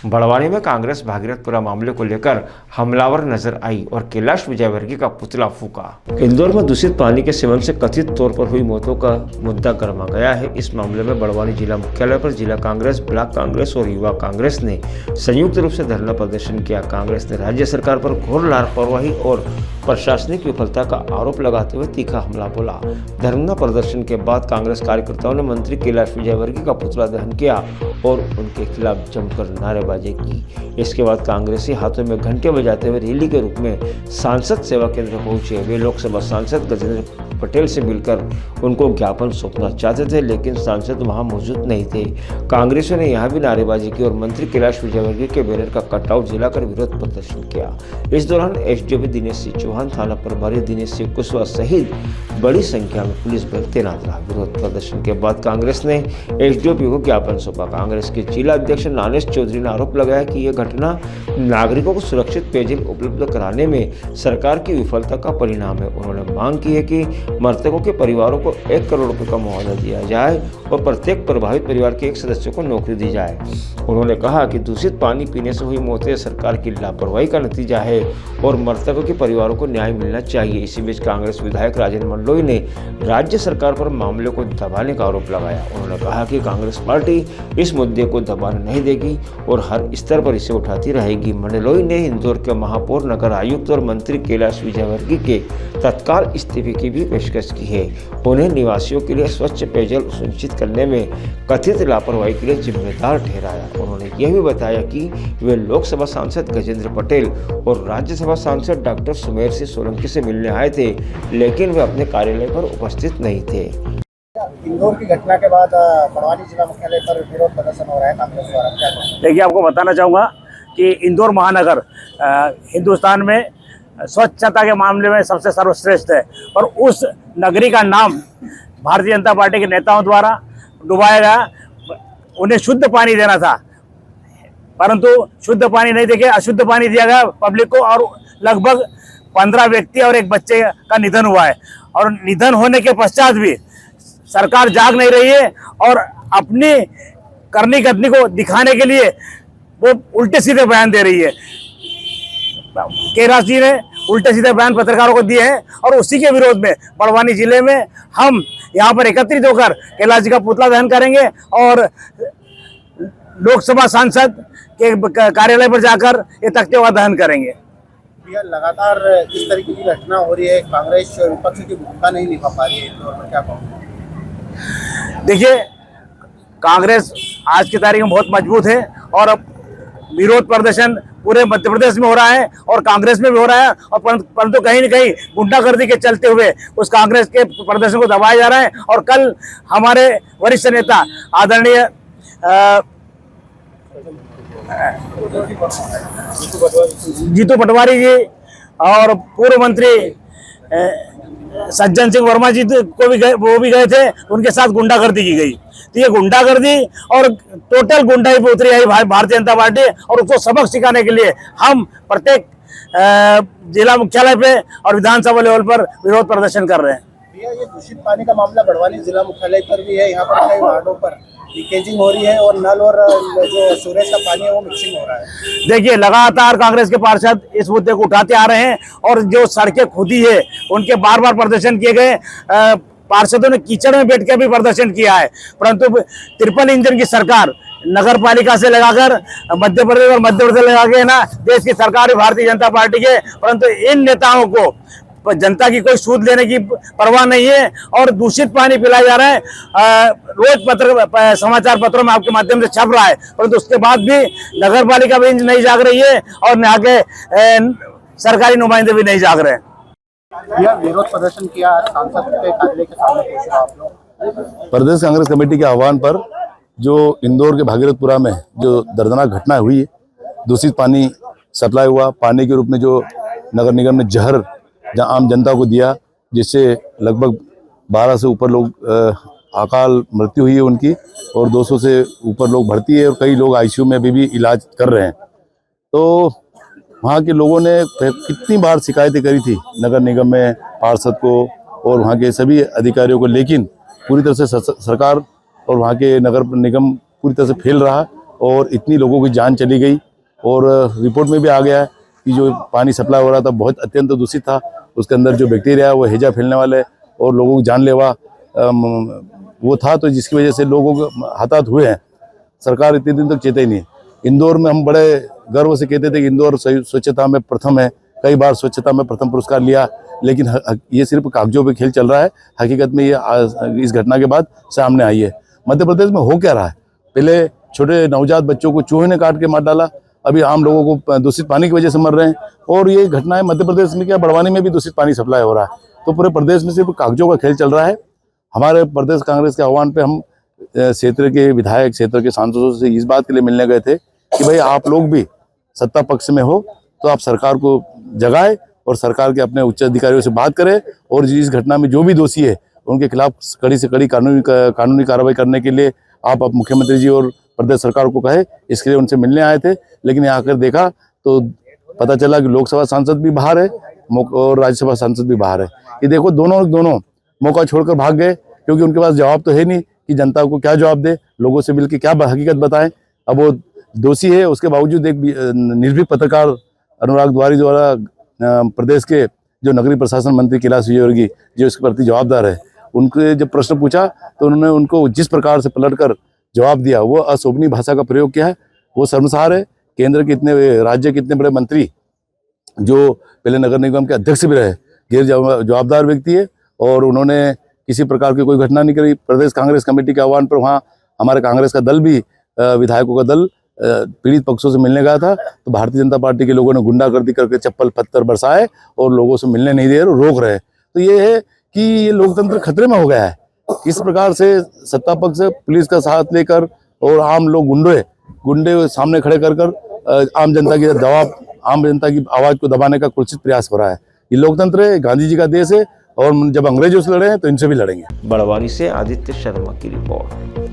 बड़वानी में कांग्रेस भागीरथपुरा मामले को लेकर हमलावर नजर आई और कैलाश विजयवर्गीय का पुतला फूका। इंदौर में दूषित पानी के सेवन से कथित तौर पर हुई मौतों का मुद्दा गर्मा गया है। इस मामले में बड़वानी जिला मुख्यालय पर जिला कांग्रेस, ब्लॉक कांग्रेस और युवा कांग्रेस ने संयुक्त रूप से धरना प्रदर्शन किया। कांग्रेस ने राज्य सरकार पर घोर लापरवाही और प्रशासनिक विफलता का आरोप लगाते हुए तीखा हमला बोला। धरना प्रदर्शन के बाद कांग्रेस कार्यकर्ताओं ने मंत्री कैलाश विजयवर्गीय का पुतला दहन किया और उनके खिलाफ जमकर नारेबाजी की। इसके बाद कांग्रेसी हाथों में घंटे बजाते हुए रैली के रूप में सांसद सेवा केंद्र पहुंचे। वे लोकसभा सांसद गजेंद्र पटेल से मिलकर उनको ज्ञापन सौंपना चाहते थे, लेकिन सांसद वहां मौजूद नहीं थे। कांग्रेसियों ने यहां भी नारेबाजी की और मंत्री कैलाश विजयवर्गीय के बैनर का कटआउट जलाकर विरोध प्रदर्शन किया। इस दौरान एसडीओपी दिनेश सिंह चौहान, थाना प्रभारी दिनेश सिंह कुशवाहा सहित बड़ी संख्या में पुलिस बल तैनात रहा। विरोध प्रदर्शन के बाद कांग्रेस ने एसडीओपी को ज्ञापन सौंपा। कांग्रेस के जिला अध्यक्ष नानेश चौधरी ने आरोप लगाया कि यह घटना नागरिकों को सुरक्षित पेयजल उपलब्ध कराने में सरकार की विफलता का परिणाम है। उन्होंने मांग की है कि मृतकों के परिवारों को 1 करोड़ रुपए का मुआवजा दिया जाए और प्रत्येक प्रभावित परिवार के एक सदस्य को नौकरी दी जाए। उन्होंने कहा कि दूषित पानी पीने से हुई मौतें सरकार की लापरवाही का नतीजा है और मृतकों के परिवारों को न्याय मिलना चाहिए। इसी बीच कांग्रेस विधायक राजेंद्र मंडलोई ने राज्य सरकार पर मामले को दबाने का आरोप लगाया। उन्होंने कहा कि कांग्रेस पार्टी इस मुद्दे को दबाने नहीं देगी और हर स्तर पर इसे उठाती रहेगी। मंडलोई ने इंदौर के महापौर, नगर आयुक्त और मंत्री कैलाश विजयवर्गीय के तत्काल इस्तीफे की भी पेशकश की है। उन्हें निवासियों के लिए स्वच्छ पेयजल सुनिश्चित करने में कथित लापरवाही के लिए जिम्मेदार ठहराया। उन्होंने यह भी बताया कि वे लोकसभा सांसद गजेंद्र पटेल और राज्यसभा सांसद डॉक्टर सुमेर सिंह सोलंकी से मिलने आए थे, लेकिन वे अपने कार्यालय पर उपस्थित नहीं थे। इंदौर की घटना के बाद बड़वानी जिला मुख्यालय पर विरोध प्रदर्शन हो रहा है कांग्रेस द्वारा। देखिए, आपको बताना चाहूँगा कि इंदौर महानगर हिंदुस्तान में स्वच्छता के मामले में सबसे सर्वश्रेष्ठ है और उस नगरी का नाम भारतीय जनता पार्टी के नेताओं द्वारा डुबाया गया। उन्हें शुद्ध पानी देना था, परंतु शुद्ध पानी नहीं देके अशुद्ध पानी दिया गया पब्लिक को और लगभग 15 व्यक्ति और एक बच्चे का निधन हुआ है। और निधन होने के पश्चात भी सरकार जाग नहीं रही है और अपनी करनी कथनी को दिखाने के लिए वो उल्टे सीधे बयान दे रही है। कैलाश जी ने उल्टे सीधे बयान पत्रकारों को दिए हैं और उसी के विरोध में बड़वानी जिले में हम यहाँ पर एकत्रित होकर कैलाश जी का पुतला दहन करेंगे और लोकसभा सांसद के कार्यालय पर जाकर ये तख्ते दहन करेंगे। लगातार इस तरीके की घटना हो रही है, कांग्रेस विपक्ष की भूमिका नहीं निभा पा रही है, इंदौर में क्या कहूँ? देखिए, कांग्रेस आज की तारीख में बहुत मजबूत है और अब विरोध प्रदर्शन पूरे मध्य प्रदेश में हो रहा है और कांग्रेस में भी हो रहा है और परंतु कहीं न कहीं गुंडागर्दी के चलते हुए उस कांग्रेस के प्रदर्शन को दबाया जा रहा है। और कल हमारे वरिष्ठ नेता आदरणीय जीतू पटवारी जी और पूर्व मंत्री सज्जन सिंह वर्मा जी को भी वो भी गए थे, उनके साथ गुंडागर्दी की गई। तो ये गुंडागर्दी और टोटल गुंडाई पे उतरी आई भारतीय जनता पार्टी और उसको सबक सिखाने के लिए हम प्रत्येक जिला मुख्यालय पे और विधानसभा लेवल पर विरोध प्रदर्शन कर रहे हैं। भैया, ये दूषित पानी का मामला बड़वानी जिला मुख्यालय पर भी है। यहाँ पर कई वार्डों पर लीकेजिंग हो रही है और नल और जो सूरज का पानी है वो मिक्सिंग हो रहा है। देखिए, लगातार कांग्रेस के पार्षद इस मुद्दे को उठाते आ रहे हैं और जो सड़कें खुदी है उनके बार बार प्रदर्शन किए गए। पार्षदों ने कीचड़ में बैठ के भी प्रदर्शन किया है, परंतु ट्रिपल इंजन की सरकार नगर पालिका से लगाकर मध्य प्रदेश और मध्य प्रदेश लगा के ना देश की सरकार है भारतीय जनता पार्टी के, परंतु इन नेताओं को जनता की कोई सूद लेने की परवाह नहीं है और दूषित पानी पिलाया जा रहा है। रोज समाचार पत्रों में आपके माध्यम से छप रहा है, परंतु उसके बाद भी नगर पालिका भी नहीं जाग रही है और यहाँ के सरकारी नुमाइंदे भी नहीं जाग रहे हैं। यह विरोध प्रदर्शन किया सांसद के कार्यालय के सामने पहुंचे आप लोग। प्रदेश कांग्रेस कमेटी के आह्वान पर जो इंदौर के भागीरथपुरा में जो दर्दनाक घटना हुई है, दूषित पानी सप्लाई हुआ, पानी के रूप में जो नगर निगम ने जहर जहां आम जनता को दिया, जिससे लगभग 12 से ऊपर लोग अकाल मृत्यु हुई है उनकी और 200 से ऊपर लोग भर्ती है और कई लोग आईसीयू में भी इलाज कर रहे हैं। तो वहाँ के लोगों ने कितनी बार शिकायतें करी थी नगर निगम में, पार्षद को और वहाँ के सभी अधिकारियों को, लेकिन पूरी तरह से सरकार और वहाँ के नगर निगम पूरी तरह से फेल रहा और इतनी लोगों की जान चली गई। और रिपोर्ट में भी आ गया है कि जो पानी सप्लाई हो रहा था बहुत अत्यंत दूषित था, उसके अंदर जो बैक्टीरिया है वो हैजा फैलने वाले और लोगों को जानलेवा वो था, तो जिसकी वजह से लोगों को हताहत हुए हैं। सरकार इतने दिन तक चेते नहीं है। इंदौर में हम बड़े गर्व से कहते थे कि इंदौर स्वच्छता में प्रथम है, कई बार स्वच्छता में प्रथम पुरस्कार लिया, लेकिन ये सिर्फ कागजों पे खेल चल रहा है। हकीकत में ये इस घटना के बाद सामने आई है। मध्य प्रदेश में हो क्या रहा है? पहले छोटे नवजात बच्चों को चूहे ने काट के मार डाला, अभी आम लोगों को दूषित पानी की वजह से मर रहे हैं। और ये घटनाएं मध्य प्रदेश में क्या, बड़वानी में भी दूषित पानी सप्लाई हो रहा है। तो पूरे प्रदेश में सिर्फ कागजों का खेल चल रहा है। हमारे प्रदेश कांग्रेस के आह्वान पे हम क्षेत्र के विधायक, क्षेत्र के सांसदों से इस बात के लिए मिलने गए थे कि भाई आप लोग भी सत्ता पक्ष में हो तो आप सरकार को जगाए और सरकार के अपने उच्च अधिकारियों से बात करें और इस घटना में जो भी दोषी है उनके खिलाफ कड़ी से कड़ी कानूनी कार्रवाई करने के लिए आप मुख्यमंत्री जी और प्रदेश सरकार को कहे। इसके लिए उनसे मिलने आए थे, लेकिन यहाँ आकर देखा तो पता चला कि लोकसभा सांसद भी बाहर है और राज्यसभा सांसद भी बाहर है। ये देखो दोनों मौका छोड़कर भाग गए, क्योंकि उनके पास जवाब तो है नहीं कि जनता को क्या जवाब दे, लोगों से मिलकर क्या हकीकत बताएं। अब वो दोषी है, उसके बावजूद एक निर्भीक पत्रकार अनुराग द्वारी द्वारा प्रदेश के जो नगरीय प्रशासन मंत्री कैलाश विजयवर्गीय जो इसके प्रति जवाबदार है, उनके जब प्रश्न पूछा तो उन्होंने उनको जिस प्रकार से पलटकर जवाब दिया, वो अशोभनीय भाषा का प्रयोग किया है, वो शर्मसार है। केंद्र के राज्य के इतने बड़े मंत्री जो पहले नगर निगम के अध्यक्ष भी रहे, गैर जवाबदार व्यक्ति है और उन्होंने किसी प्रकार की कोई घटना नहीं करी। प्रदेश कांग्रेस कमेटी के आह्वान पर वहाँ हमारे कांग्रेस का दल भी, विधायकों का दल पीड़ित पक्षों से मिलने गया था, तो भारतीय जनता पार्टी के लोगों ने गुंडागर्दी करके चप्पल पत्थर बरसाए और लोगों से मिलने नहीं दे रहे, रोक रहे। तो ये है कि ये लोकतंत्र खतरे में हो गया है। इस प्रकार से सत्ता पक्ष पुलिस का साथ लेकर और आम लोग गुंडे सामने खड़े कर आम जनता की दबाव, आम जनता की आवाज को दबाने का कुत्सित प्रयास हो रहा है। ये लोकतंत्र है, गांधी जी का देश है और जब अंग्रेजों से लड़े हैं तो इनसे भी लड़ेंगे। बड़वानी से आदित्य शर्मा की रिपोर्ट।